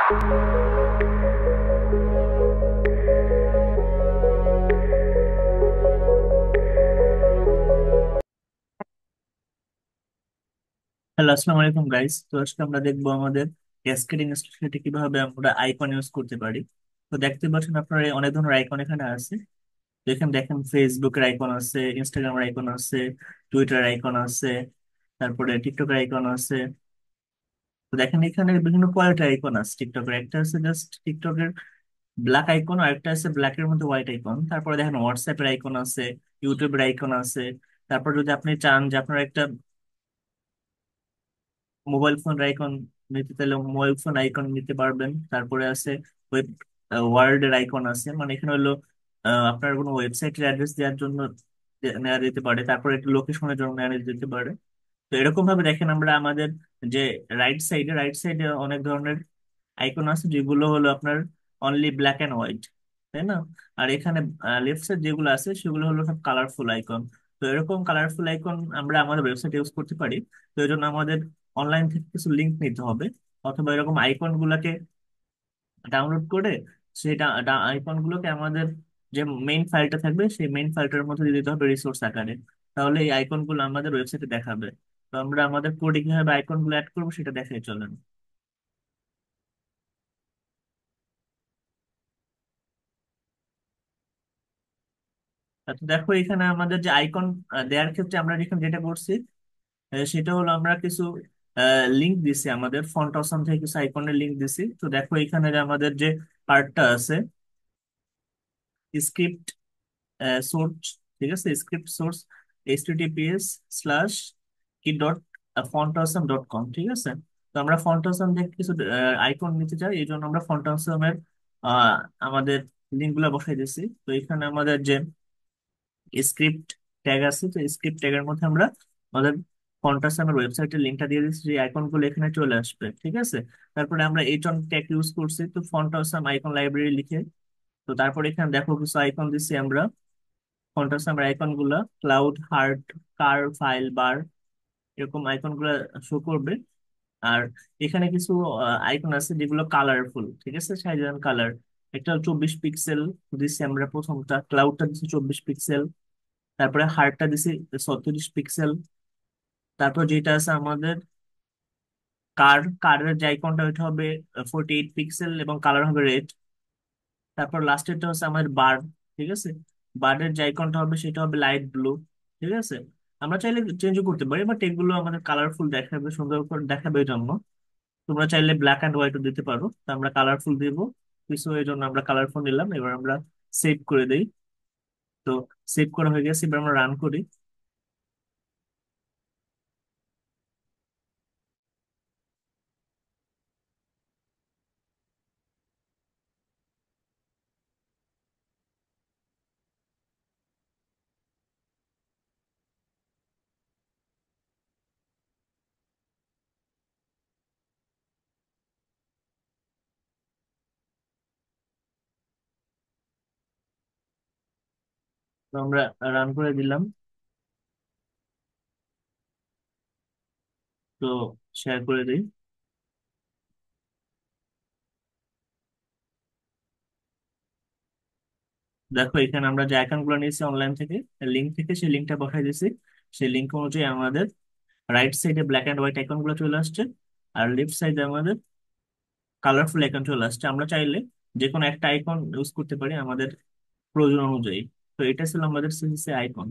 Hello, আসসালামু আলাইকুম guys. তো আজকে আমরা দেখবো আমাদের ক্যাসকেডিং স্ট্র্যাটেজি কিভাবে আমরা আইকন ইউজ করতে পারি। তো দেখতে পাচ্ছেন আপনারা অনেক ধরনের আইকন এখানে আছে। তো এখানে দেখেন ফেসবুকের আইকন আছে, ইনস্টাগ্রামের আইকন আছে, টুইটার আইকন আছে, তারপরে টিকটকের আইকন আছে। তো দেখেন এখানে বিভিন্ন কোয়ালিটির আইকন আছে। টিকটকের একটা আছে জাস্ট টিকটকের ব্ল্যাক আইকন, আর একটা আছে ব্ল্যাকের মধ্যে হোয়াইট আইকন। তারপরে দেখেন হোয়াটসঅ্যাপের আইকন আছে, ইউটিউবের আইকন আছে। তারপর যদি আপনি চান যে আপনার একটা মোবাইল ফোন আইকন নিতে, তাহলে মোবাইল ফোন আইকন নিতে পারবেন। তারপরে আছে ওয়েব ওয়ার্ল্ডের আইকন আছে, মানে এখানে হলো আপনার কোনো ওয়েবসাইটের অ্যাড্রেস দেওয়ার জন্য নেওয়া যেতে পারে। তারপরে একটা লোকেশনের জন্য নেওয়া যেতে পারে। তো এরকম ভাবে দেখেন আমরা আমাদের যে রাইট সাইডে অনেক ধরনের আইকন আছে, যেগুলো হলো আপনার অনলি ব্ল্যাক অ্যান্ড হোয়াইট, তাই না? আর এখানে লেফট সাইড যেগুলো আছে সেগুলো হলো সব কালারফুল আইকন। তো এরকম কালারফুল আইকন আমরা আমাদের ওয়েবসাইট ইউজ করতে পারি। তো এই জন্য আমাদের অনলাইন থেকে কিছু লিঙ্ক নিতে হবে, অথবা এরকম আইকন গুলাকে ডাউনলোড করে সেই আইকন গুলোকে আমাদের যে মেইন ফাইলটা থাকবে সেই মেইন ফাইলটার মধ্যে দিয়ে দিতে হবে রিসোর্স আকারে। তাহলে এই আইকন গুলো আমাদের ওয়েবসাইটে দেখাবে। তো আমরা আমাদের কোডে কিভাবে আইকন গুলো অ্যাড করবো সেটা দেখাই চলেন। তো দেখো এখানে আমাদের যে আইকন দেওয়ার ক্ষেত্রে আমরা এখানে যেটা করছি, সেটা হলো আমরা কিছু লিঙ্ক দিছি, আমাদের ফন্ট অসম থেকে কিছু আইকনের লিঙ্ক দিছি। তো দেখো এখানে যে আমাদের যে পার্টটা আছে, স্ক্রিপ্ট সোর্স, ঠিক আছে, স্ক্রিপ্ট সোর্স https:/কি.ফন্টঅসম.com, ঠিক আছে। তো আমরা ফন্টঅসম থেকে কিছু আইকন নিতে চাই, এই জন্য আমরা ফন্টঅসমের আমাদের লিঙ্ক গুলা বসাই দিছি। তো এখানে আমাদের যে স্ক্রিপ্ট ট্যাগ আছে, তো স্ক্রিপ্ট ট্যাগের মধ্যে আমরা আমাদের ফন্টঅসমের ওয়েবসাইটের লিঙ্কটা দিয়ে দিচ্ছি, যে আইকন গুলো এখানে চলে আসবে, ঠিক আছে। তারপরে আমরা এইচন ট্যাগ ইউজ করছি, তো ফন্টঅসম আইকন লাইব্রেরি লিখে। তো তারপরে এখানে দেখো কিছু আইকন দিচ্ছি আমরা। ফন্টঅসম আইকন গুলা ক্লাউড, হার্ট, কার, ফাইল, বার, এরকম আইকন গুলা শো করবে। আর এখানে কিছু আইকন আছে যেগুলো কালারফুল, ঠিক আছে, সাইজ কালার। একটা 24 পিক্সেল দিচ্ছি আমরা, প্রথমটা ক্লাউডটা দিচ্ছি 24 পিক্সেল। তারপরে হার্টটা দিছি 36 পিক্সেল। তারপর যেটা আছে আমাদের কারের যে আইকনটা, ওইটা হবে 48 পিক্সেল এবং কালার হবে রেড। তারপর লাস্টেরটা হচ্ছে আমাদের বার, ঠিক আছে। বার্ডের যে আইকনটা হবে সেটা হবে লাইট ব্লু, ঠিক আছে। আমরা চাইলে চেঞ্জও করতে পারি, বাট এগুলো আমাদের কালারফুল দেখাবে, সুন্দর করে দেখাবে এই জন্য। তোমরা চাইলে ব্ল্যাক অ্যান্ড হোয়াইটও দিতে পারো, তো আমরা কালারফুল দিব কিছু, এই জন্য আমরা কালারফুল নিলাম। এবার আমরা সেভ করে দিই। তো সেভ করা হয়ে গেছে, এবার আমরা রান করি। তো আমরা রান করে দিলাম। তো শেয়ার করে দিই। দেখো এখানে আমরা যে আইকন গুলো নিয়েছি অনলাইন থেকে, লিঙ্ক থেকে, সেই লিঙ্কটা বসাই দিয়েছি। সেই লিঙ্ক অনুযায়ী আমাদের রাইট সাইডে ব্ল্যাক অ্যান্ড হোয়াইট আইকন গুলো চলে আসছে, আর লেফট সাইডে আমাদের কালারফুল আইকন চলে আসছে। আমরা চাইলে যে কোনো একটা আইকন ইউজ করতে পারি আমাদের প্রয়োজন অনুযায়ী। তো এটা ছিল আমাদের সিএসএস আইকন।